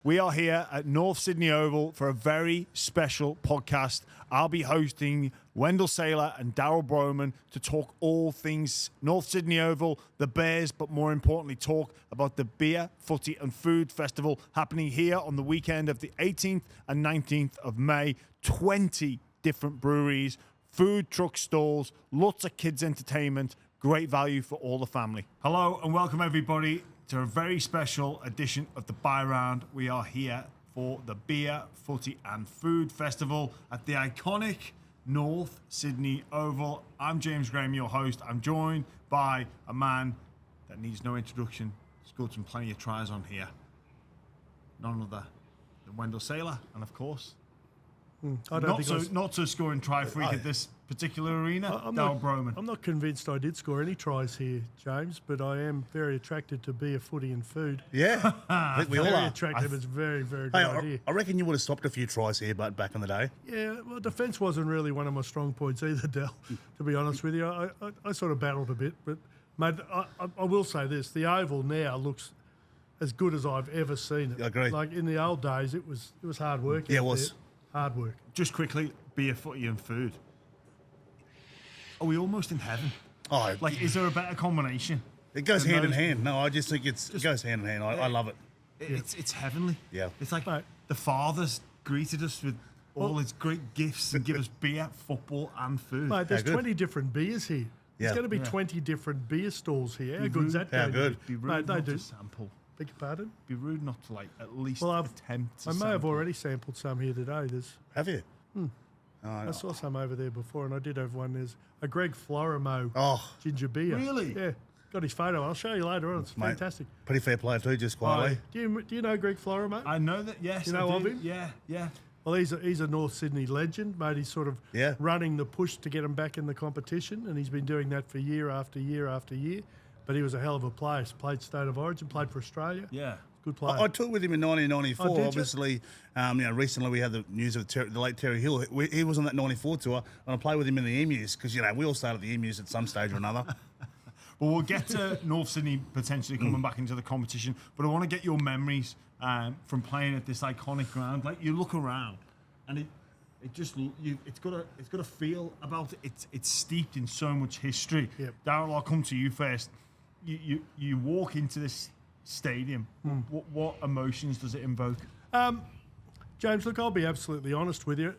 We are here at North Sydney Oval for a very special podcast. I'll be hosting Wendell Sailor and Darryl Brohmann to talk all things North Sydney Oval, the Bears, but more importantly, talk about the Beer Footy and Food Festival happening here on the weekend of the 18th and 19th of May. 20 different breweries, food truck stalls, lots of kids' entertainment, great value for all the family. Hello and welcome everybody to a very special edition of the Buy Round. We are here for the Beer, Footy and Food Festival at the iconic North Sydney Oval. I'm James Graham, your host. I'm joined by a man that needs no introduction. Scored some plenty of tries on here. None other than Wendell Sailor, and of course, not so scoring try freak at this particular arena, Darryl Brohmann. I'm not convinced I did score any tries here, James, but I am very attracted to beer, footy and food. Yeah, I think we all are. Very attractive. It's very, very good idea. I reckon you would have stopped a few tries here, but back in the day. Yeah, well, defence wasn't really one of my strong points either, Del, to be honest with you. I sort of battled a bit, but, mate, I will say this. The Oval now looks as good as I've ever seen it. I agree. Like, in the old days, it was hard work. Yeah, it was. Hard work. Just quickly, beer, footy and food. Are we almost in heaven? Oh, Like, is there a better combination? it goes hand in hand. No, I just think it goes hand in hand. I love it. It's heavenly. Yeah. It's like Mate. the Father's greeted us with all his great gifts and give us beer, football and food. Mate, there's good. 20 different beers here. There's Yeah. going to be 20 different beer stalls here. How good's that How going? good. Be rude Mate, they not do. to sample. Beg your pardon? Be rude not to, like, at least Well, attempt to I may have sample. already sampled some here today. Have you? I saw some over there before, and I did have one. There's a Greg Florimo Oh, ginger beer. Really? Yeah. Got his photo. I'll show you later on. It's mate, fantastic. pretty fair play too, just quietly. Do you know Greg Florimo? I know that, yes. You know I of do. him? Yeah. Well, he's a North Sydney legend, mate. He's sort of Yeah. running the push to get him back in the competition, and he's been doing that for year after year after year. But he was a hell of a player. He's played State of Origin, played for Australia. Yeah. Good player. I toured with him in 1994. Oh, did you? Obviously, recently we had the news of the late Terry Hill. He was on that 94 tour, and I played with him in the Emus because, we all started the Emus at some stage or another. Well, we'll get to North Sydney potentially coming back into the competition, but I want to get your memories from playing at this iconic ground. Like, you look around, and it's got a feel about it. It's steeped in so much history. Yep. Darryl, I'll come to you first. You walk into this stadium. What emotions does it invoke? James, look, I'll be absolutely honest with you.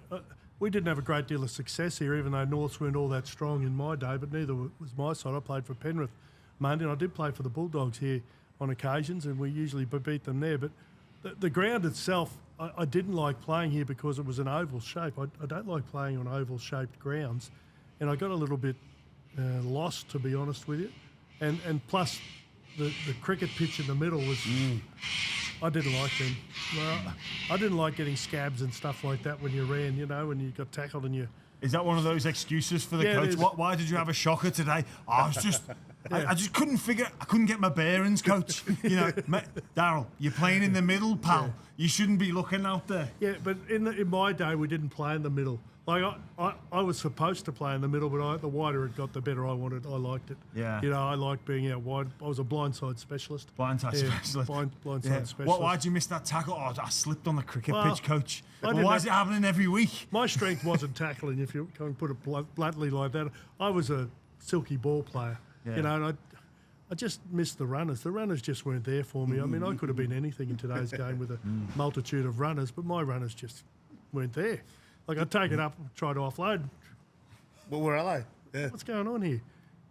We didn't have a great deal of success here, even though Norths weren't all that strong in my day, but neither was my side. I played for Penrith mainly, and I did play for the Bulldogs here on occasions, and we usually beat them there. But the ground itself, I didn't like playing here because it was an oval shape. I don't like playing on oval-shaped grounds, and I got a little bit lost, to be honest with you. And plus, the cricket pitch in the middle was... I didn't like them. Well, I didn't like getting scabs and stuff like that when you ran, when you got tackled and you... Is that one of those excuses for the Yeah, it coach? is. Why did you have a shocker today? I was just... I just I couldn't get my bearings, coach. Darryl, you're playing in the middle, pal. Yeah. You shouldn't be looking out there. Yeah, but in my day, we didn't play in the middle. Like, I was supposed to play in the middle, but the wider it got, the better I wanted. I liked it. Yeah. I liked being out wide. I was a blindside specialist. Blindside specialist. Blindside Yeah. specialist. Why'd you miss that tackle? Oh, I slipped on the cricket Well, pitch, coach. I Well, didn't why have- is it happening every week? My strength wasn't tackling, if you can put it bluntly like that. I was a silky ball player, Yeah. and I just missed the runners. The runners just weren't there for me. I mean, I could have been anything in today's game with a multitude of runners, but my runners just weren't there. Like, I'd take it up and try to offload. Well, where are they? Yeah. What's going on here?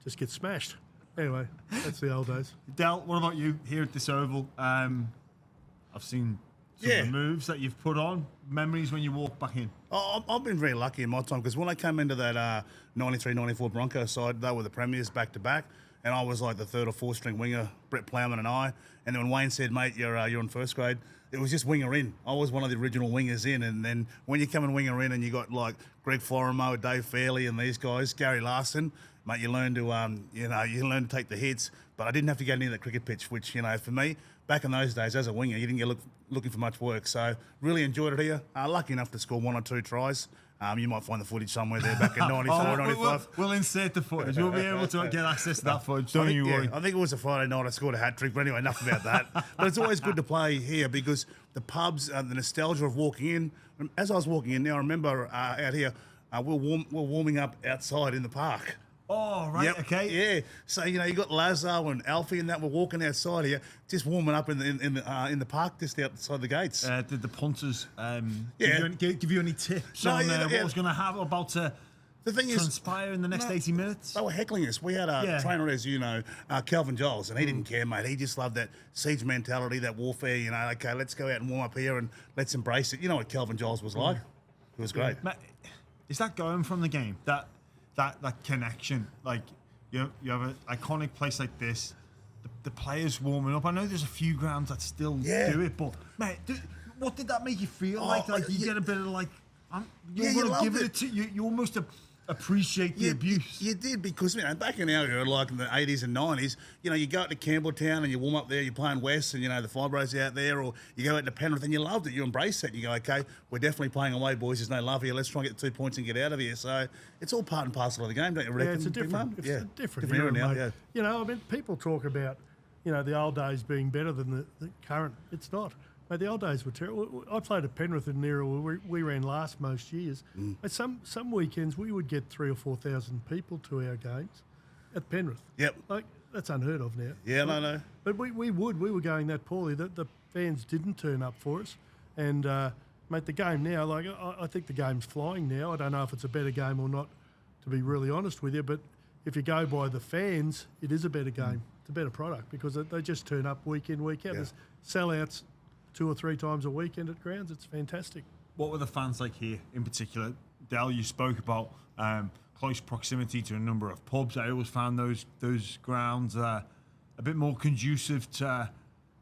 Just get smashed. Anyway, that's the old days. Del, what about you here at this Oval? I've seen some of the moves that you've put on. Memories when you walk back in. I've been very lucky in my time because when I came into that 93-94 Broncos side, they were the premiers back-to-back, and I was like the third or fourth string winger, Brett Plowman and I. And then when Wayne said, mate, you're in first grade, it was just winger in. I was one of the original wingers in. And then when you come and winger in and you got like Greg Florimo, Dave Fairley and these guys, Gary Larson, mate, you learn to learn to take the hits. But I didn't have to get into the cricket pitch, which, for me, back in those days as a winger, you didn't get looking for much work. So really enjoyed it here. Lucky enough to score one or two tries. You might find the footage somewhere there back in 94, 95. We'll insert the footage. We'll be able to get access to that footage. Don't you worry. I think it was a Friday night I scored a hat trick, but anyway, enough about that. But it's always good to play here because the pubs, the nostalgia of walking in. As I was walking in now, I remember out here, we're warming up outside in the park. Oh, right, Yep. okay. Yeah. So, you got Lazo and Alfie and that were walking outside here, just warming up in the park just outside the gates. Did the punters Yeah. give you any tips on what was going to happen about to The thing transpire in the next 80 minutes? They were heckling us. We had a trainer, as you know, Calvin Giles, and he didn't care, mate. He just loved that siege mentality, that warfare, okay, let's go out and warm up here and let's embrace it. You know what Calvin Giles was like? It was great. Mate, is that going from the game? That connection? Like, you have an iconic place like this, the players warming up. I know there's a few grounds that still do it, but, mate, what did that make you feel like? Like, you get a bit of, like, you're going to give it to you. You almost appreciate the abuse. You did, because back in our era, like in the 80s and 90s, you go out to Campbelltown and you warm up there, you're playing West and the Fibros out there, or you go out to Penrith and you loved it, you embrace it, you go, okay, we're definitely playing away, boys, there's no love here, let's try and get the 2 points and get out of here. So it's all part and parcel of the game, don't you reckon? Yeah, it's a different era now. Yeah. I mean, people talk about, the old days being better than the current. It's not. Mate, the old days were terrible. I played at Penrith in an era where we ran last most years. But some weekends we would get 3,000 or 4,000 people to our games at Penrith. Yep. Like, that's unheard of now. Yeah, no. But we were going that poorly that the fans didn't turn up for us. And, mate, the game now, like, I think the game's flying now. I don't know if it's a better game or not, to be really honest with you. But if you go by the fans, it is a better game. It's a better product because they just turn up week in, week out. There's sellouts 2 or 3 times a weekend at grounds. It's fantastic. What were the fans like here in particular? Del, you spoke about close proximity to a number of pubs. I always found those grounds a bit more conducive to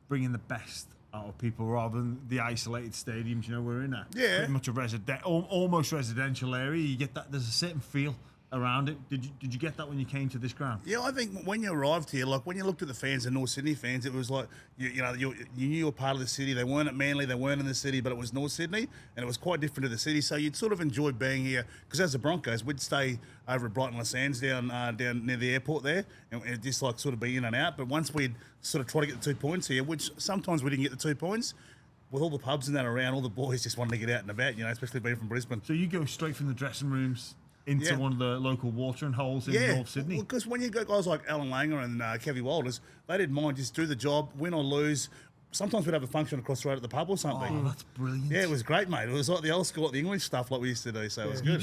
bringing the best out of people rather than the isolated stadiums. We're in pretty much a almost residential area. You get that. There's a certain feel around it. Did you get that when you came to this ground? Yeah, I think when you arrived here, like when you looked at the fans, the North Sydney fans, it was like you knew you were part of the city. They weren't at Manly, they weren't in the city, but it was North Sydney, and it was quite different to the city. So you'd sort of enjoy being here because as the Broncos, we'd stay over at Brighton Les Sands down near the airport there, and it'd just like sort of be in and out. But once we'd sort of try to get the 2 points here, which sometimes we didn't get the 2 points. With all the pubs and that around, all the boys just wanted to get out and about, especially being from Brisbane. So you go straight from the dressing rooms into one of the local watering holes in North Sydney. Because when you got guys like Alan Langer and Kevy Walters, they didn't mind, just do the job, win or lose. Sometimes we'd have a function across the road at the pub or something. Oh, that's brilliant. Yeah, it was great, mate. It was like the old school, like the English stuff like we used to do, so it was good.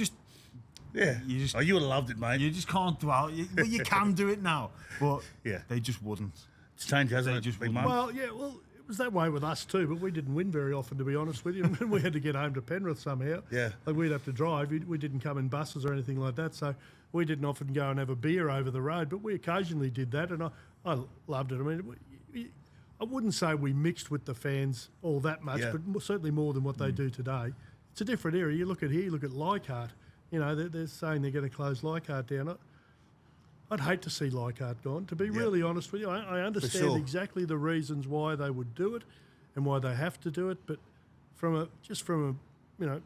You would have loved it, mate. You just can't dwell. You can do it now, but they just wouldn't. It's changed, hasn't it? Big Mum? Well, it was that way with us too, but we didn't win very often, to be honest with you. And we had to get home to Penrith somehow. Yeah. Like we'd have to drive. We didn't come in buses or anything like that, so we didn't often go and have a beer over the road, but we occasionally did that, and I loved it. I mean, I wouldn't say we mixed with the fans all that much, but certainly more than what they do today. It's a different area. You look at here, you look at Leichhardt. They're saying they're going to close Leichhardt down. I'd hate to see Leichhardt gone, to be really honest with you. I understand exactly the reasons why they would do it and why they have to do it, but from a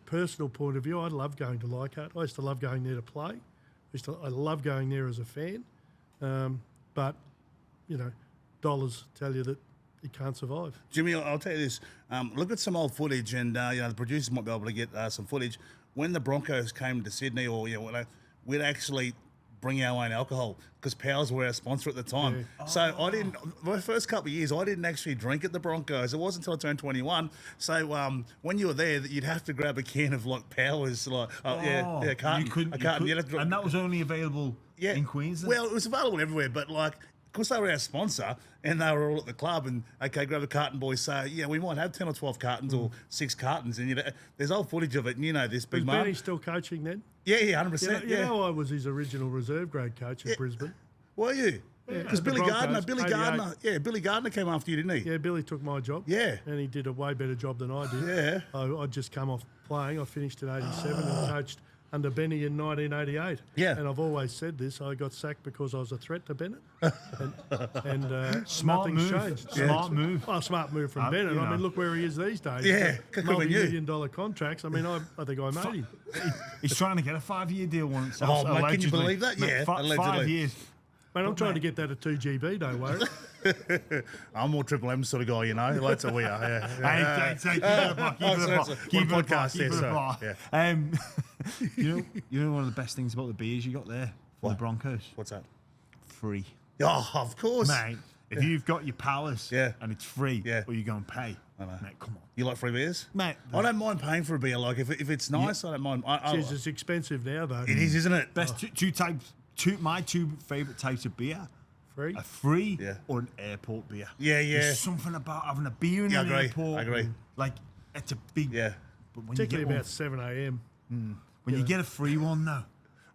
personal point of view, I love going to Leichhardt. I used to love going there to play. I love going there as a fan, but dollars tell you that it can't survive. Jimmy, I'll tell you this. Look at some old footage, and the producers might be able to get some footage. When the Broncos came to Sydney, or we'd actually bring our own alcohol because Powers were our sponsor at the time. Yeah. So I didn't. My first couple of years, I didn't actually drink at the Broncos. It wasn't until I turned 21. So when you were there, you'd have to grab a can of like Powers, a carton. You couldn't, and that was only available in Queensland. Well, it was available everywhere, but like. Because they were our sponsor and they were all at the club and, okay, grab a carton, boys. So, we might have 10 or 12 cartons or 6 cartons. And, there's old footage of it. And, this big man. Was Benny still coaching then? Yeah, 100%. You know I was his original reserve grade coach at Brisbane. Were you? Because Billy Gardner came after you, didn't he? Yeah, Billy took my job. Yeah. And he did a way better job than I did. Yeah. I'd just come off playing. I finished in 87 and coached under Benny in 1988. Yeah. And I've always said this. I got sacked because I was a threat to Bennett. and Smart nothing's move. changed. Smart move. Well, smart move from Bennett. you I know. mean, look where he is these days. Yeah, could have been you. Multi-million-dollar contracts. I mean, I think I made him. He's trying to get a 5-year deal once. Oh, mate, can you allegedly. believe that? Mate, Yeah, 5 allegedly. years. Mate, I'm trying to get that at 2GB, don't worry. I'm more Triple M sort of guy, you know. That's what we are. Yeah. Hey, keep it apart. Keep it apart. Keep it apart. Keep it apart. Yeah. You know one of the best things about the beers you got there for the Broncos? What's that? Free. Oh, of course. Mate, if you've got your powers Yeah. and it's free, Yeah. or you go and pay, I know. mate, come on. You like free beers? Mate, I don't mind paying for a beer. Like if it's nice, I don't mind. Jeez, it's expensive now, though. It is, isn't it? best two types. My two favourite types of beer: Free. a free Yeah. or an airport beer. Yeah, yeah. There's something about having a beer in Yeah, I an agree. airport. I agree. Like it's a big. Yeah. But when you Particularly get about one, 7 a.m. when you get a free one now.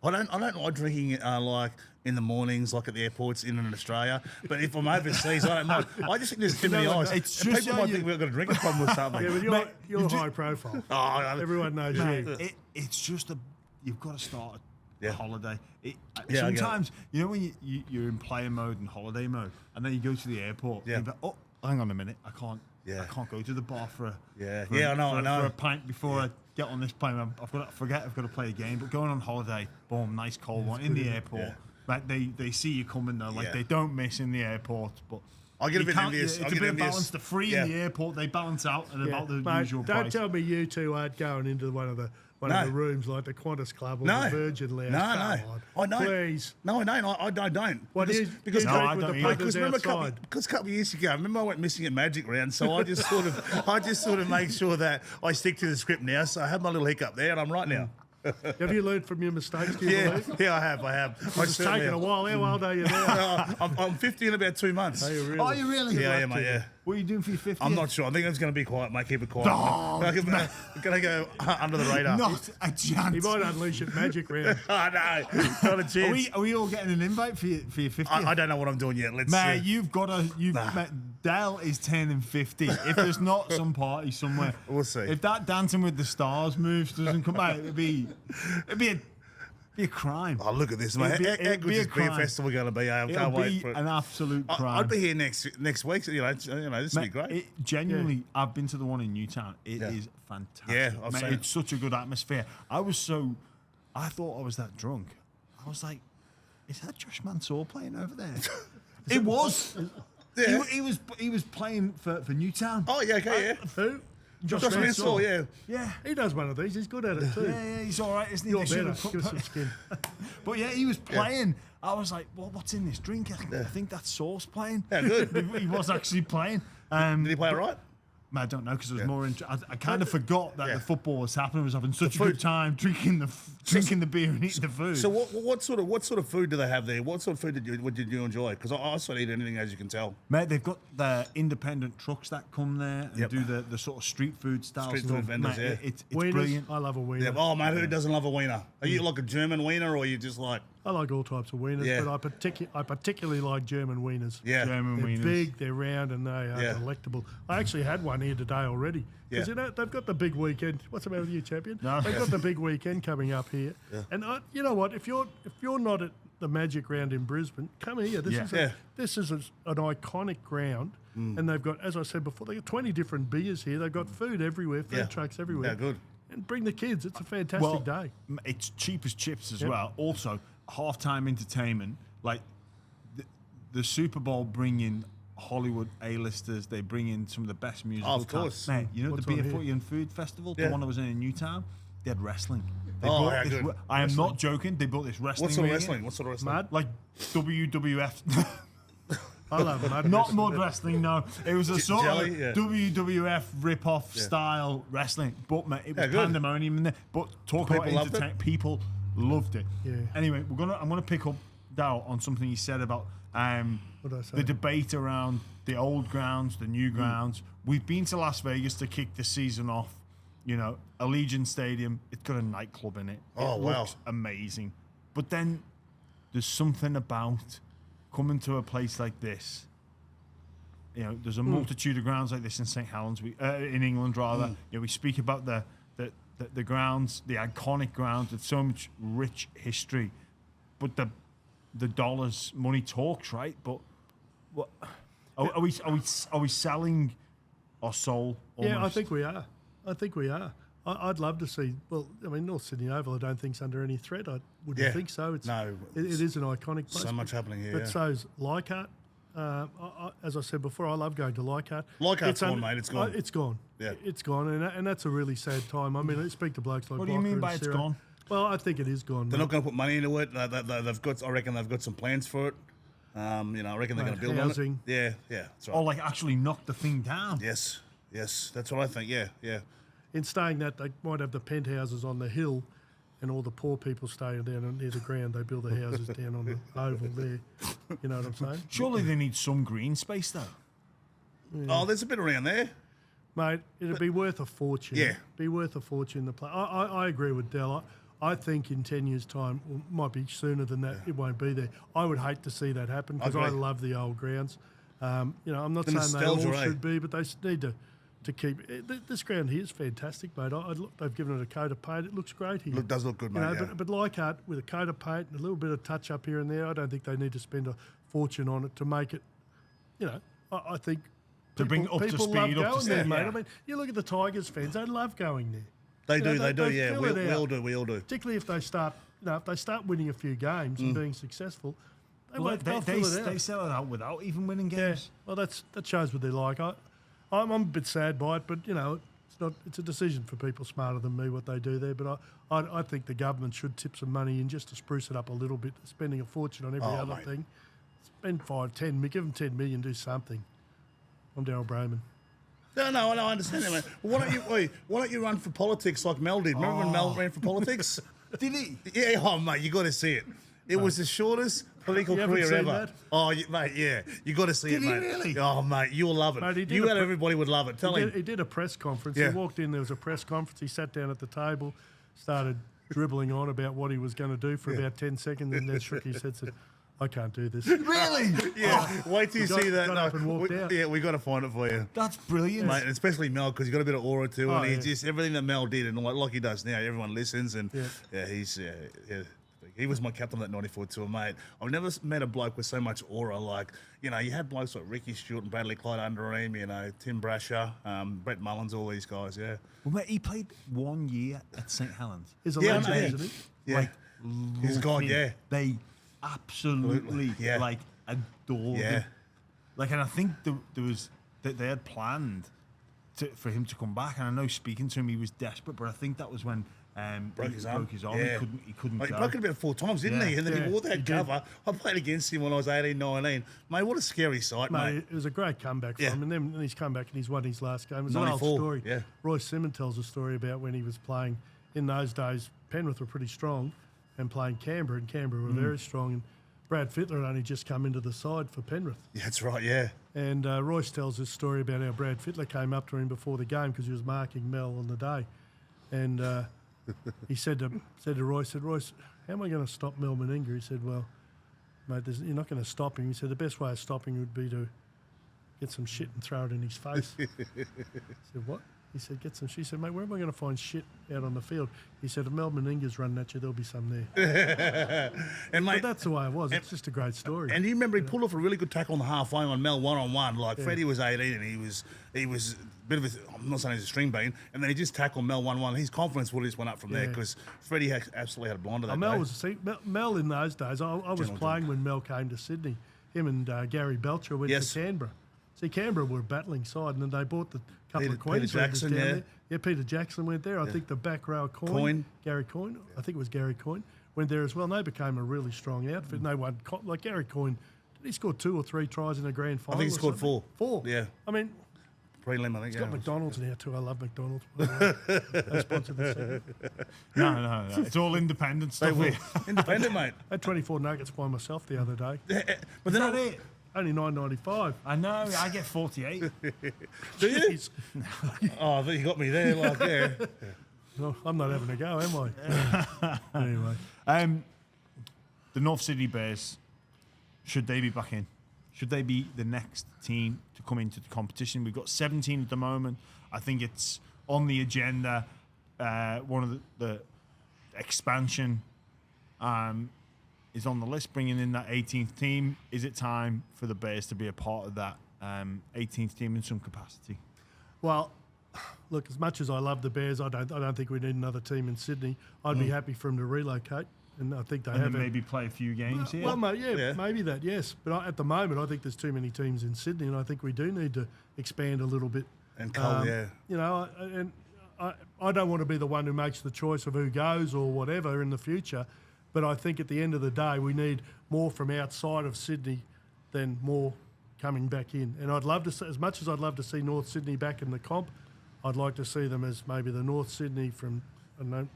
I don't like drinking it like in the mornings, like at the airports in Australia. But if I'm overseas, I don't mind. I just think there's too many eyes. it's And just people how might you- think we've got a drinking problem or something. Yeah, but Mate, you're you do- high profile. Oh, Everyone knows Mate, you. it's just you've got to start a Yeah. holiday. Yeah, I get it. Sometimes, you know, when you're in player mode and holiday mode, and then you go to the airport, Yeah. and you're like, oh, hang on a minute, I can't go to the bar for a Yeah. for a- Yeah, I know, for, I know. for a pint before I get on this plane. I've got to play a game. But going on holiday, boom, nice cold one in the airport. Yeah. Like they see you coming though, like Yeah. they don't miss in the airport. But I get a you bit can't- envious. It's I a get bit of envious. balance. The free Yeah. in the airport, they balance out at about the Mate, usual don't price. tell me you two aren't going into one of the No. rooms like the Qantas Club or No. the Virgin Lounge. No, Come no. on. I don't. Please. No, I don't. I don't. What because, is because you No, drink I with don't the either. punters because remember outside? a couple of years ago, remember I went missing at Magic Round, so I just sort of make sure that I stick to the script now. So I had my little hiccup there, and I'm right now. Have you learned from your mistakes, do you Yeah, believe? yeah, I have. It's taken a while. How old are you now? I'm 50 in about 2 months. Are you really? Are you really? Yeah, yeah, mate. Yeah. What are you doing for your 50th? I'm not sure. I think it's going to be quiet, mate. Keep it quiet. Oh, I'm going to go under the radar. Not a chance. He might unleash at Magic Round. Oh, no. Not a chance. Are we all getting an invite for your 50th? I don't know what I'm doing yet. Let's Mate, see. you've got to. Mate, Dell is turning 50. If there's not some party somewhere, We'll see. If that Dancing with the Stars moves doesn't come out, it'd be a crime. Oh, look at this, mate. It'd be- How it'd good be is a Beer crime. Festival going to be? I It'll can't wait be for it. an absolute crime. I'd be here next week. You know, this would be Mate, great. Genuinely, I've been to the one in Newtown. It is fantastic. Yeah, I've Mate, seen it's such a good atmosphere. I thought I was that drunk. I was like, is that Josh Mansour playing over there? It was. Yeah. He was playing for Newtown. Oh, yeah, okay, yeah. Who? Josh Mansour, yeah. Yeah. He does one of these. He's good at it too. Yeah, he's all right, isn't he? You're They should better. have put- Give us some skin. But yeah, he was playing. I was like, well, what's in this drink? I think that's Sauce playing. Yeah, good. He was actually playing. Did he play it right? I don't know because it was more. I kind of forgot that Yeah. the football was happening. I was having such a good time drinking the beer and eating the food. So what sort of food do they have there? What sort of food did you enjoy? Because I sort of eat anything, as you can tell. Mate, they've got the independent trucks that come there and Yep. do the sort of street food style Street stuff. food vendors, Mate, yeah. It's Wieners. brilliant. I love a wiener. Yeah. Oh, mate, who doesn't love a wiener? Are you like a German wiener, or are you just like? I like all types of wieners, Yeah. but I particularly like German wieners. Yeah. German They're wieners. big, they're round, and they are Yeah. delectable. I actually had one here today already. Because, Yeah. you know, they've got the big weekend. What's the matter with you, champion? No. They've got the big weekend coming up here. And you know what? If you're not at the Magic Round in Brisbane, come here. This is an iconic ground. And they've got, as I said before, they've got 20 different beers here. They've got food everywhere, food Yeah. trucks everywhere. Yeah, good. And bring the kids. It's a fantastic day. It's cheap as chips as Yep. well. Also, halftime entertainment, like the Super Bowl bring in Hollywood A-listers. They bring in some of the best musical Of course. talent. Mate, you know What's the Beer on here? Footy and Food Festival, Yeah. the one that was in Newtown? They had wrestling. They Oh, brought yeah, this good. I am not joking. They built this wrestling What sort of ring in. wrestling? What sort of wrestling? Mad? Like WWF. I love mud Not wrestling. mud wrestling, no. It was a sort jelly, of yeah. WWF rip-off style wrestling. But mate, it was Yeah, good. pandemonium in there. But talk about People loved it? entertainment. People loved it. Yeah. Anyway, I'm gonna pick up Darryl on something you said about What did I say? the debate around the old grounds, the Hmm. new grounds. We've been to Las Vegas to kick the season off. You know, Allegiant Stadium. It's got a nightclub in it. Oh, it wow. looks amazing. But then there's something about coming to a place like this. You know, there's a multitude of grounds like this in St Helens, in England rather. You know, we speak about the the grounds, the iconic grounds, with so much rich history, but the dollars, money talks, right? But what are we selling our soul? Almost? Yeah, I think we are. I'd love to see. Well, I mean, North Sydney Oval, I don't think's under any threat. I wouldn't think so. It is an iconic place. So much happening here. But so's Leichhardt. As I said before, I love going to Leichhardt. Leichhardt's gone, mate. It's gone. It's gone. Yeah. It's gone, and that's a really sad time. I mean, I speak to blokes like. What do you mean by it's gone? Well, I think it is gone. They're not going to put money into it. They've got. I reckon they've got some plans for it. I reckon they're going to build housing. on it. Yeah. That's right. Or like actually knock the thing down. Yes. That's what I think. Yeah. In saying that, they might have the penthouses on the hill, and all the poor people stay down near the ground. They build the houses down on the oval there. You know what I'm saying? Surely they need some green space though. Yeah. Oh, there's a bit around there, mate. It'd be worth a fortune. Yeah, be worth a fortune. I agree with Del. I think in 10 years' time, well, might be sooner than that. It won't be there. I would hate to see that happen because I love the old grounds. I'm not saying they all should be, but they need to keep this ground here is fantastic, mate. They've given it a coat of paint. It looks great here. It does look good, mate. But Leichhardt with a coat of paint and a little bit of touch up here and there, I don't think they need to spend a fortune on it to make it. I think to bring up to speed, love going there, mate. I mean, you look at the Tigers fans; they love going there. They do. Yeah, we all do. Particularly if they start, winning a few games and being successful. They sell it out without even winning games. Yeah. Well, that shows what they're like. I'm a bit sad by it, but it's a decision for people smarter than me what they do there. But I think the government should tip some money in just to spruce it up a little bit. Spending a fortune on every other thing. Spend 5, 10, give them 10 million, do something. I'm Darryl Brohmann. No, I understand that, mate. Well, why don't you run for politics like Mel did? Remember when Mel ran for politics? Did he? Yeah, mate, you got to see it. It was the shortest political career ever. That? Oh, mate, yeah. You got to see it, mate. Did he really? Oh, mate, you'll love it. Mate, Everybody would love it. Tell him. He did a press conference. Yeah. He walked in, there was a press conference. He sat down at the table, started dribbling on about what he was going to do for about 10 seconds, and then shook his head and said, I can't do this. Really? Yeah. Wait till you see that. Got up and walked out. Yeah, we got to find it for you. That's brilliant, mate. And especially Mel, because he's got a bit of aura too, and he just everything that Mel did, and like he does now, everyone listens, and he was my captain of that '94 tour, mate. I've never met a bloke with so much aura. Like, you had blokes like Ricky Stewart and Bradley Clyde under him, Tim Brasher, Brett Mullins, all these guys, yeah. Well, mate, he played 1 year at St Helens. He's a legend, isn't he? Yeah. He's gone, yeah. They absolutely adored him. And I think they had planned for him to come back. And I know speaking to him, he was desperate, but I think that was when broke his arm. Yeah. He couldn't go. He broke it about 4 times, didn't he? And then he wore that cover. I played against him when I was 18, 19. Mate, what a scary sight, mate. It was a great comeback from him. And then he's come back and he's won his last game. It was 94, an old story. Yeah. Roy Simmons tells a story about when he was playing. In those days, Penrith were pretty strong and playing Canberra, and Canberra were very strong. And Brad Fittler had only just come into the side for Penrith. Yeah, that's right, yeah. And Royce tells this story about how Brad Fittler came up to him before the game because he was marking Mel on the day. And he said to Royce, Royce, how am I going to stop Mel Meninga? He said, well, mate, you're not going to stop him. He said, the best way of stopping would be to get some shit and throw it in his face. I said, what? He said, get some shit. He said, mate, where am I going to find shit out on the field? He said, if Mel Meninga's running at you, there'll be some there. And mate, but that's the way it was. It's just a great story. And you remember he pulled off a really good tackle on the halfway on Mel one-on-one. Like, Freddie was 18 and he was a bit of a, I'm not saying he's a string bean, and then he just tackled Mel 1-1. His confidence would have just went up from there because Freddie absolutely had a blinder that day. Mel in those days, I was playing when Mel came to Sydney. Him and Gary Belcher went to Canberra. See, Canberra were a battling side, and then they bought the couple of Queenslanders down there. Yeah, Peter Jackson went there. I think the back row Coyne, Gary Coyne, I think it was Gary Coyne, went there as well. And they became a really strong outfit. And they won, like Gary Coyne, did he score 2 or 3 tries in a grand final? I think he scored 4. 4? Yeah. I mean, prelim, I think. It's got McDonald's now too. I love McDonald's. They sponsor the second. No. It's all independent stuff. Independent, mate. I had 24 nuggets by myself the other day. But is that it? Only $9.95. I know. I get 48. Do you? Oh, you got me there. Like, yeah. No, I'm not having a go, am I? Anyway. The North Sydney Bears, should they be back in? Should they be the next team to come into the competition? We've got 17 at the moment. I think it's on the agenda. one of the expansion is on the list, bringing in that 18th team. Is it time for the Bears to be a part of that 18th team in some capacity? Well, look, as much as I love the Bears, I don't think we need another team in Sydney. I'd be happy for them to relocate, and I think they And have. then maybe play a few games here? Well, maybe that, yes. But at the moment, I think there's too many teams in Sydney, and I think we do need to expand a little bit. And Cole, You know, and I don't want to be the one who makes the choice of who goes or whatever in the future, but I think at the end of the day, we need more from outside of Sydney than more coming back in. And I'd love to see, as much as I'd love to see North Sydney back in the comp, I'd like to see them as maybe the North Sydney from, I don't know,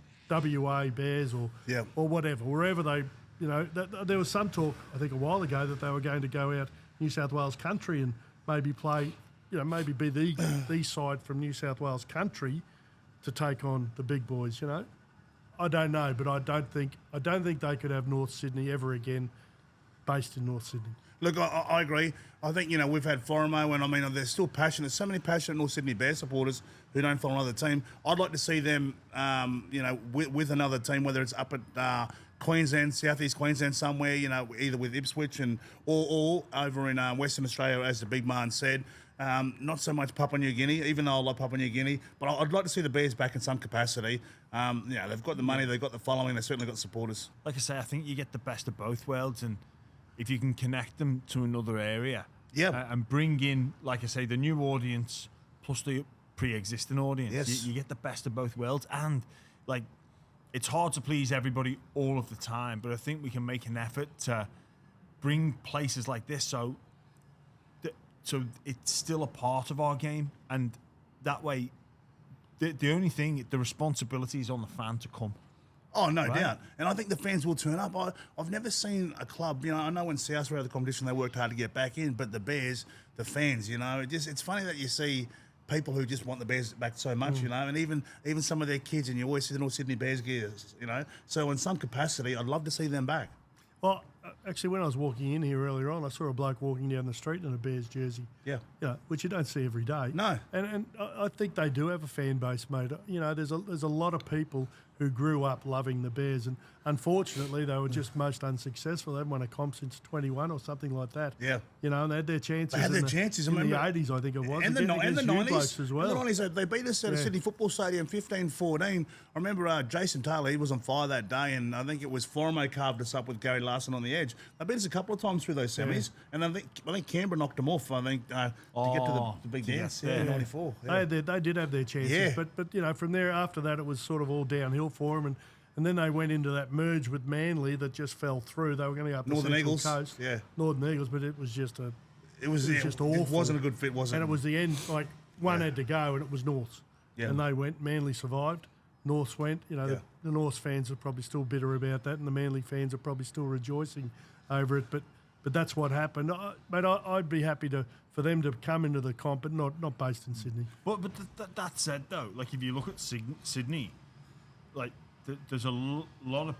WA Bears or whatever, wherever they, you know, there was some talk, I think a while ago, that they were going to go out New South Wales country and maybe play, you know, maybe be the side from New South Wales country to take on the big boys, you know. I don't know, but I don't think they could have North Sydney ever again based in North Sydney. Look, I agree. I think, you know, we've had Formo, and I mean, there's still passion. There's so many passionate North Sydney Bears supporters who don't follow another team. I'd like to see them, you know, with another team, whether it's up at Queensland, Southeast Queensland somewhere, you know, either with Ipswich or over in Western Australia, as the big man said. Not so much Papua New Guinea, even though I love Papua New Guinea, but I'd like to see the Bears back in some capacity. You know, they've got the money, they've got the following, they've certainly got supporters. Like I say, I think you get the best of both worlds, and if you can connect them to another area, and bring in, like I say, the new audience plus the pre-existing audience, you get the best of both worlds. And like, it's hard to please everybody all of the time, but I think we can make an effort to bring places like this so it's still a part of our game, and that way, the only thing, the responsibility is on the fan to come. Oh, no doubt. And I think the fans will turn up. I've never seen a club, you know, I know when South were out of the competition, they worked hard to get back in, but the Bears, the fans, you know, it's funny that you see people who just want the Bears back so much, you know, and even some of their kids, and you always see the North Sydney Bears gears, you know. So in some capacity, I'd love to see them back. Well, actually, when I was walking in here earlier on, I saw a bloke walking down the street in a Bears jersey. Yeah. You know, which you don't see every day. No. And I think they do have a fan base, mate. You know, there's a lot of people who grew up loving the Bears, and unfortunately, they were just most unsuccessful. They haven't won a comp since 21 or something like that. Yeah. You know, and they had their chances. They had their chances. In the 80s, I think it was. And the 90s as well. And the 90s, they beat us at a Sydney Football Stadium 15-14. I remember Jason Taylor, he was on fire that day, and I think it was Formo carved us up with Gary Larson on the edge. They beat us a couple of times through those semis, and I think Canberra knocked them off, I think, to get to the big dance in 94. Yeah. They did have their chances, but you know, from there, after that, it was sort of all downhill for them, and then they went into that merge with Manly that just fell through. They were going to go up Northern the Central Eagles, Coast, Northern Eagles, but it was just just awful. It wasn't a good fit, was it? And it was the end. Like one had to go, and it was North, and they went. Manly survived. North went. You know, the North fans are probably still bitter about that, and the Manly fans are probably still rejoicing over it. But that's what happened. But I'd be happy for them to come into the comp, but not based in Sydney. But that said, though, like if you look at Sydney, like there's a lot of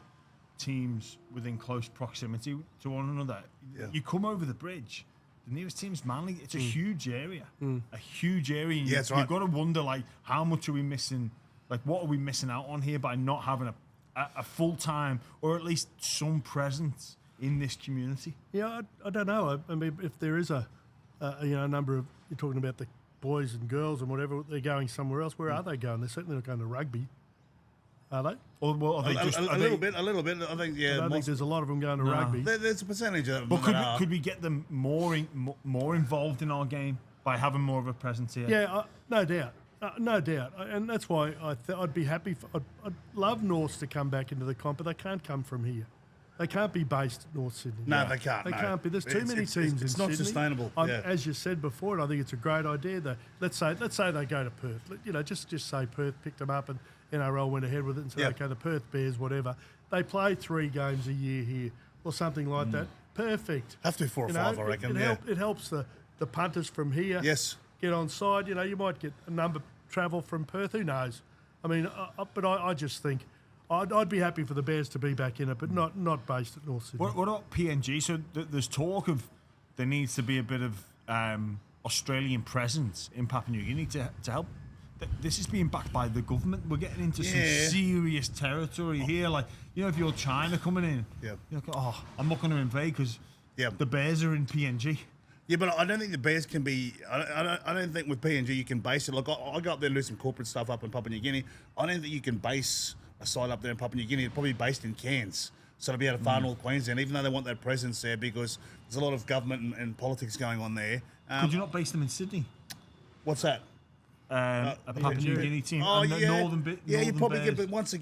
teams within close proximity to one another. Yeah. You come over the bridge, the nearest team's Manly. It's a huge area, a huge area. Yeah, that's right. You've got to wonder, like, how much are we missing? Like, what are we missing out on here by not having a full time or at least some presence in this community? Yeah, I don't know. I mean, if there is a number of, you're talking about the boys and girls and whatever, they're going somewhere else. Where are they going? They're certainly not going to rugby, are they? Or well, are they a little bit. I think, I think there's a lot of them going to rugby. There's a percentage of them. But could we get them more involved in our game by having more of a presence here? Yeah, no doubt. No doubt, and that's why I'd be happy. I'd love Norths to come back into the comp, but they can't come from here. They can't be based at North Sydney. No, they can't. They can't be. There's too many teams in Sydney. It's not sustainable. As you said before, and I think it's a great idea. That let's say they go to Perth. You know, just say Perth picked them up and NRL went ahead with it and said, okay, the Perth Bears, whatever. They play 3 games a year here or something like that. Perfect. Have to 4 or 5, I reckon. It helps the punters from here. Yes. Get on side. You know, you might get a number travel from Perth. Who knows? I mean, but I just think I'd be happy for the Bears to be back in it, but not based at North Sydney. What about PNG? So there's talk of there needs to be a bit of Australian presence in Papua New Guinea to help this is being backed by the government. We're getting into some serious territory here. Like, you know, if you're China coming in, you're like, oh, I'm not going to invade because the Bears are in PNG. Yeah, but I don't think the Bears can be. I don't think with PNG you can base it. Like I go up there and do some corporate stuff up in Papua New Guinea. I don't think you can base a site up there in Papua New Guinea. It's probably based in Cairns, so to be out of far north Queensland. Even though they want that presence there, because there's a lot of government and politics going on there. Could you not base them in Sydney? What's that? A Papua New Guinea team. Oh, and the northern bit. Yeah, you probably Bears. get. But once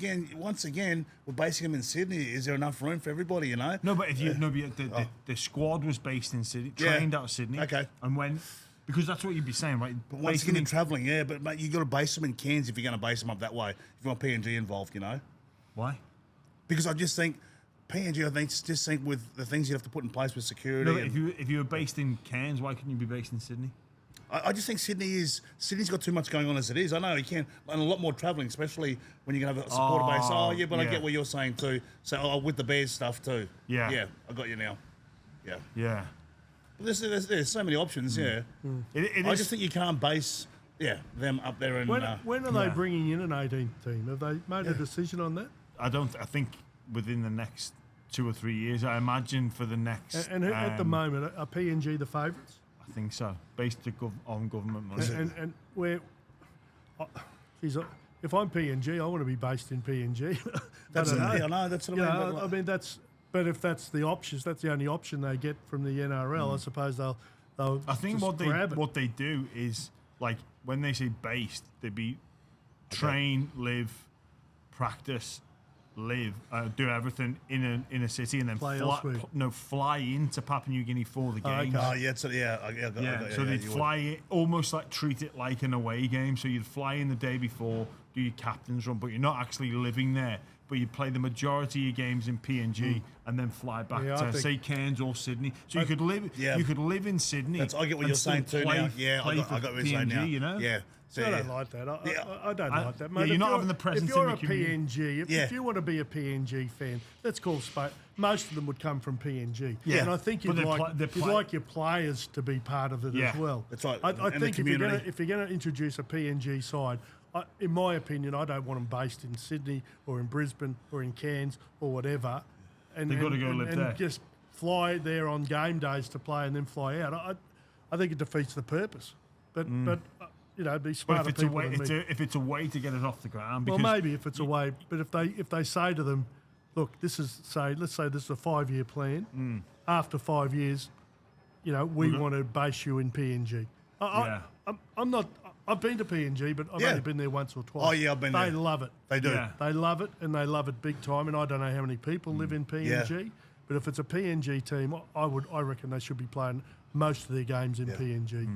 again, we're basing them in Sydney. Is there enough room for everybody? You know. No, but if you the squad was based in Sydney, trained out of Sydney. Okay. And when, because that's what you'd be saying, right? But once again, travelling, but mate, you got to base them in Cairns if you're going to base them up that way. If you want PNG involved, you know. Why? Because I just think PNG. I just think with the things you have to put in place with security. No, if you were based in Cairns, why couldn't you be based in Sydney? I just think Sydney's got too much going on as it is. I know you can, and a lot more travelling, especially when you can have a supporter base. Oh, yeah, but I get what you're saying too. So, with the Bears stuff too. Yeah, I got you now. Yeah. But there's so many options. I just think you can't base them up there. And when are they bringing in an 18th team? Have they made a decision on that? I think within the next 2 or 3 years. I imagine for the next. And at the moment, are PNG the favourites? I think so, based on government money. And where, if I'm PNG, I want to be based in PNG. I know that's what I mean. I mean but if that's the options, that's the only option they get from the NRL. I suppose they'll. I think what they do is, like, when they say based, they be train, live, practice, live, do everything in a city, and then fly into Papua New Guinea for the games. Oh, yeah, so they'd fly it, almost like treat it like an away game. So you'd fly in the day before, do your captain's run, but you're not actually living there. But you play the majority of your games in PNG and then fly back to say Cairns or Sydney. So you could live. You could live in Sydney. I get what you're saying too now. Yeah, I got what you're saying now. You know. Yeah. So I don't like that. I don't like that, mate. You're not having the presence. If you're in the PNG, if you want to be a PNG fan, let's call space. Most of them would come from PNG. Yeah. And I think you'd like your players to be part of it as well. That's right. I think if you're going to introduce a PNG side, in my opinion, I don't want them based in Sydney or in Brisbane or in Cairns or whatever. And they've got to go live there. And just fly there on game days to play and then fly out. I think it defeats the purpose. But you know, be smarter people than me. If it's a way to get it off the ground. Well, maybe if it's a way. But if they say to them, look, let's say this is a 5-year plan. After 5 years, you know, we want to base you in PNG. I'm not. I've been to PNG, but I've only been there once or twice. Oh, yeah, I've been there. They love it. They do. Yeah. They love it, and they love it big time. And I don't know how many people live in PNG, but if it's a PNG team, I reckon they should be playing most of their games in PNG.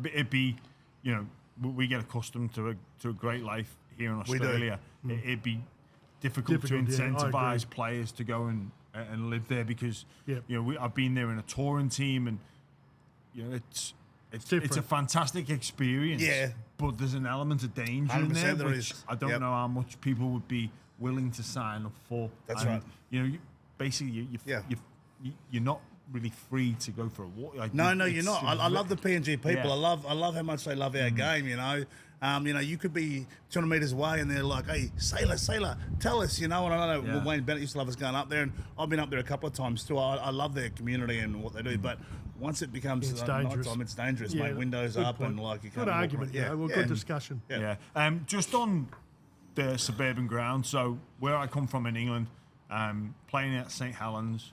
It'd be, you know, we get accustomed to a great life here in Australia. It'd be difficult to incentivise players to go and live there because you know I've been there in a touring team, and you know it's a fantastic experience. Yeah, but there's an element of danger in there, which I don't know how much people would be willing to sign up for. That's right. You know, basically you're not really free to go for a walk. Like, no, you're not. I love the PNG people. Yeah. I love how much they love our game. You know, you could be 200 metres away and they're like, "Hey, Sailor, tell us." You know, and I know Wayne Bennett used to love us going up there, and I've been up there a couple of times too. I love their community and what they do, but once it becomes dangerous. Nighttime, it's dangerous, mate. Windows up point. And like you can't. Good argument. Good discussion. Yeah. Just on the suburban ground. So where I come from in England, playing at St Helens,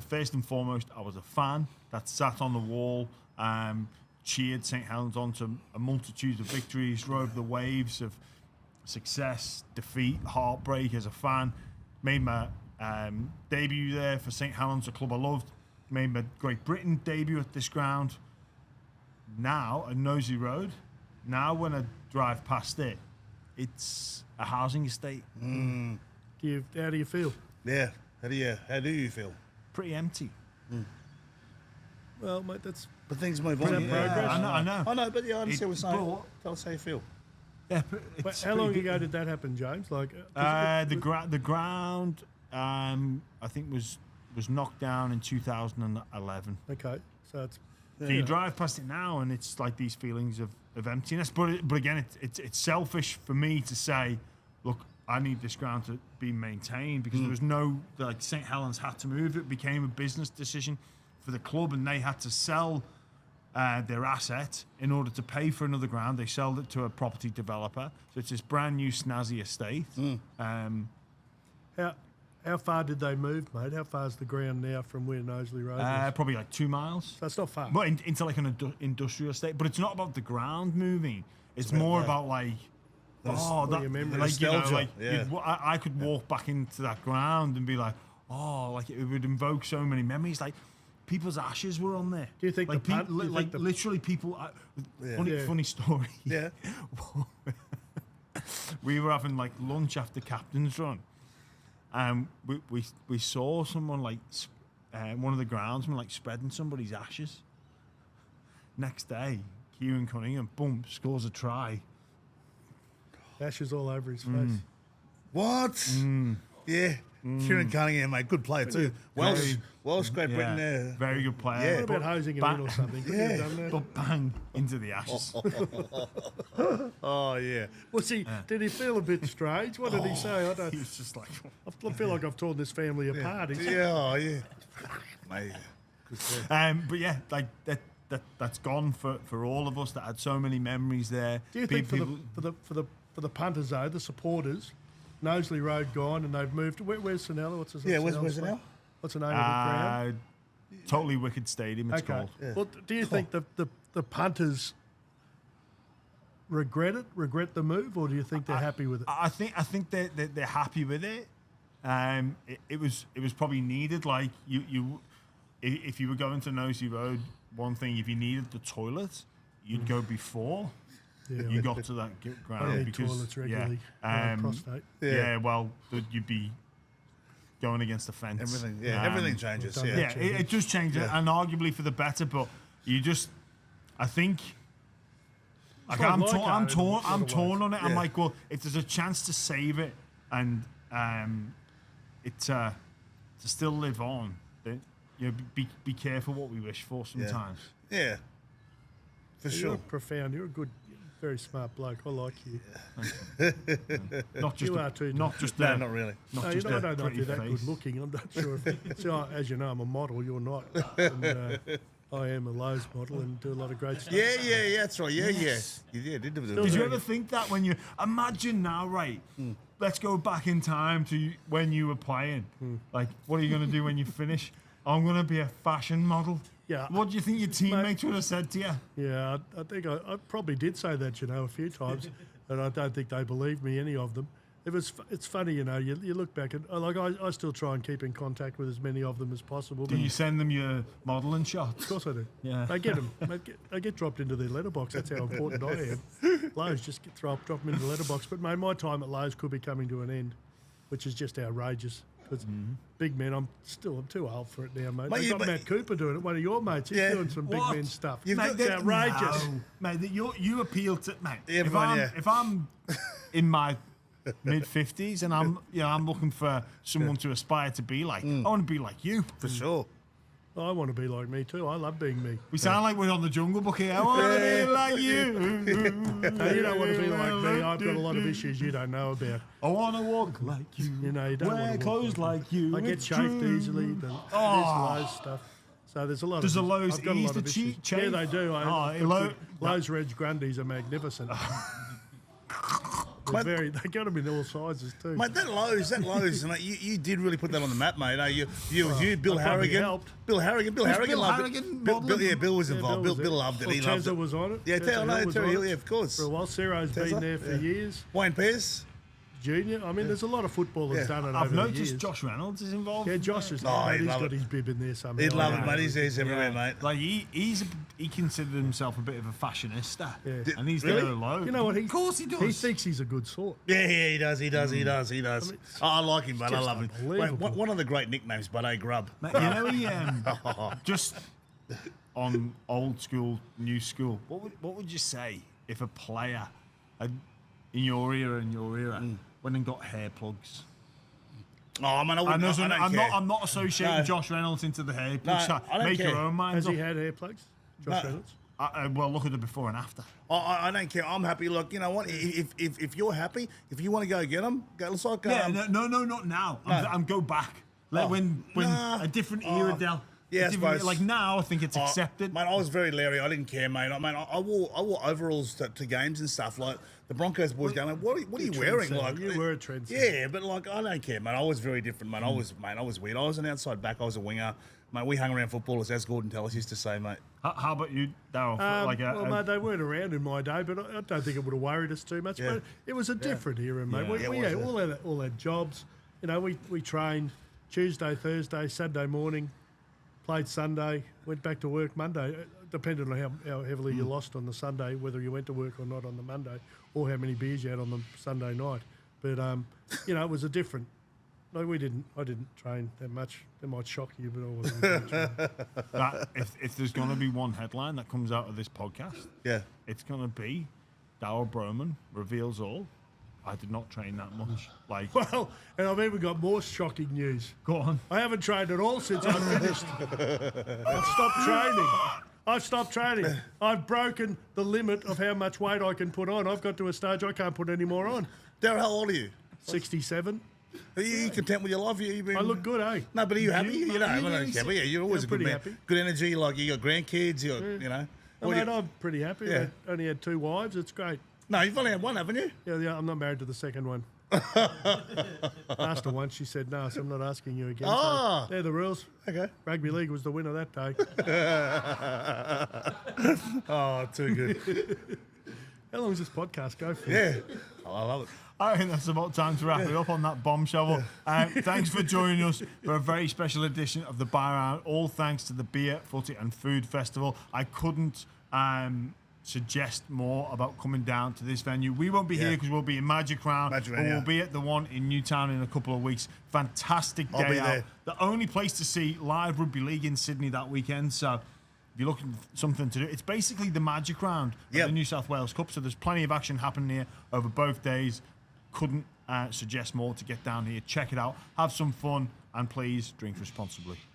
first and foremost, I was a fan that sat on the wall, cheered St Helens on to a multitude of victories, rode the waves of success, defeat, heartbreak as a fan. Made my debut there for St Helens, a club I loved. Made my Great Britain debut at this ground. Now, at Nosey Road, now when I drive past it, it's a housing estate. How do you feel? Yeah. How do you feel? Pretty empty. Well, mate, but things move on. Progress. I know. I know, but I understand what you're saying. Tell us how you feel. Yeah, but how long ago did that happen, James? Like the ground, I think was knocked down in 2011. Okay, so it's. So you drive past it now, and it's like these feelings of of emptiness. But again, it's selfish for me to say, look, I need this ground to be maintained because there was no, like, St. Helens had to move. It became a business decision for the club, and they had to sell their asset in order to pay for another ground. They sold it to a property developer. So it's this brand new snazzy estate. How far did they move, mate? How far is the ground now from where Knowsley Road is? Probably like 2 miles. That's not far. But into like an industrial estate. But it's not about the ground moving. It's more about like, your memories. I could walk back into that ground and be like, like it would invoke so many memories. Like people's ashes were on there. Do you think like literally people? Funny story. Yeah. We were having like lunch after captain's run. We saw someone like one of the groundsmen like spreading somebody's ashes. Next day, Kieran Cunningham, boom, scores a try. Ashes all over his face. What? Yeah. Kieran Cunningham, mate, good player too. Welsh, Great Britain there. Very good player. Yeah. What about hosing him in or something? Could you have done that? But bang into the ashes. Oh, yeah. Was he? Did he feel a bit strange? What did he say? He was just like, I feel like I've torn this family apart. Yeah. Mate. but yeah, like that's gone for all of us that had so many memories there. Do you think for the punters though, the supporters, Knowsley Road gone and they've moved? Where's Sanella? What's his name? Yeah, where's it now? What's the name of the ground? Totally Wicked Stadium, it's called. Yeah. Well, do you think the punters regret the move, or do you think they're happy with it? I think they're happy with it. It was probably needed. Like you if you were going to Knowsley Road, one thing, if you needed the toilet, you'd go before you got to that ground. I need because toilets regularly. Prostate. Well, you'd be going against the fence. Everything changes. It does change, and arguably for the better. But I think. Like I'm torn on it. I'm like, well, if there's a chance to save it and to still live on, then be careful what we wish for sometimes. Yeah, for sure. You're profound. You're a good, very smart bloke. I like you. Not just you are too. Not just no, not really. Not just I don't know if you're that face. good looking. I'm not sure. As you know, I'm a model. You're not. And, I am a Lowe's model and do a lot of great stuff. Yeah, that's right. Yeah. Did you ever think that when you imagine now, right? Let's go back in time to when you were playing. Like, what are you going to do when you finish? I'm going to be a fashion model. Yeah. What do you think your teammates would have said to you? Yeah, I think I probably did say that, a few times, and I don't think they believed me, any of them. It's funny, you look back and I still try and keep in contact with as many of them as possible. Do you send them your modelling shots? Of course I do. Yeah. They get them. They get dropped into their letterbox. That's how important I am. Lowe's just drop them into the letterbox. But mate, my time at Lowe's could be coming to an end, which is just outrageous. Because big men, I'm too old for it now, mate. They've got Matt Cooper doing it. One of your mates, he's doing some big men stuff. It's outrageous. No, mate, you appeal to mate. Everyone, if I'm in my mid-50s and I'm looking for someone to aspire to be like, I want to be like you. For sure. I want to be like me too. I love being me. We sound like we're on the Jungle Book here. I want to be like you. No, you don't want to be like me. I've got a lot of issues you don't know about. I want to walk like you. You don't wear clothes like you. I get chafed easily. There's Lowe's stuff. So there's a lot. Does of the Lowe's I've got a lot ease of the issues. chafe? Yeah, they do. Lowe's Reg Grundies are magnificent. They got them in all sizes too. Mate, that Lowe's, mate, you did really put that on the map, mate. You, Bill Harrigan. Bill Harrigan loved it. Bill was involved. Bill loved it. He loved it. Was on it. Yeah, Terry Hill, of course. For a while, Ciro's been there for years. Wayne Pearce. Junior. I mean, there's a lot of footballers done it I've over the years. noticed Josh Reynolds is involved. Yeah, Josh is. He's got his bib in there somehow. He'd love it, mate. He's everywhere, mate. Like he considered himself a bit of a fashionista, and he's Really? there alone. You know what? Of course he does. He thinks he's a good sort. Yeah, he does. I like him, but I love him. unbelievable. One of the great nicknames, but Grub. Mate, you know he just on old school, new school. What would you say if a player had, in your era went and got hair plugs? Oh man, I don't care. I'm not associating Josh Reynolds into the hair plugs. No, I don't Make care. your own mind Has up. he had hair plugs? Josh Reynolds? Well, look at the before and after. I don't care. I'm happy. Look, you know what? If you're happy, if you want to go get them, go. It's like No, not now. No. I'm go back. Like when a different era, Del. Yeah, I suppose. Like now, I think it's accepted. Mate, I was very leery. I didn't care, mate. I wore overalls to games and stuff. Like the Broncos boys going, what are you wearing? Like you were a trendsetter. Yeah, but like I don't care, mate. I was very different, mate. I was weird. I was an outside back. I was a winger, mate. We hung around footballers, as Gordon Tellis used to say, mate. How about you, Darryl? Mate, they weren't around in my day, but I don't think it would have worried us too much. Yeah. But it was a different era, mate. Yeah. We all had jobs. You know, we trained Tuesday, Thursday, Saturday morning, played Sunday, went back to work Monday. Depended on how heavily you lost on the Sunday, whether you went to work or not on the Monday, or how many beers you had on the Sunday night. But you know, it was a different. No, I didn't train that much. It might shock you, but I wasn't. Really if there's going to be one headline that comes out of this podcast, it's going to be Darryl Brohmann reveals all. I did not train that much. Like, well, and I've even got more shocking news. Go on. I haven't trained at all since I finished. I've stopped training. I've broken the limit of how much weight I can put on. I've got to a stage I can't put any more on. Darryl, how old are you? 67. Are you content with your life? I look good, eh? No, but are you happy? You know, I don't care. But yeah, you're always a good pretty man. happy. Good energy. Like you got grandkids. You know. I'm pretty happy. Yeah. I only had 2 wives. It's great. No, you've only had one, haven't you? Yeah, I'm not married to the second one. Asked her once, she said no, so I'm not asking you again. Oh. So they're the rules. Okay. Rugby league was the winner that day. Oh, too good. How long does this podcast go for? Yeah. Oh, I love it. I think that's about time to wrap it up on that bombshell. Thanks for joining us for a very special edition of the Bar Round. All thanks to the Beer, Footy and Food Festival. I couldn't suggest more about coming down to this venue. We won't be here because we'll be in Magic Round, but we'll be at the one in Newtown in a couple of weeks. Fantastic day I'll be out. there. The only place to see live rugby league in Sydney that weekend. So if you're looking for something to do, it's basically the Magic Round of the New South Wales Cup. So there's plenty of action happening here over both days. Couldn't suggest more to get down here. Check it out. Have some fun and please drink responsibly.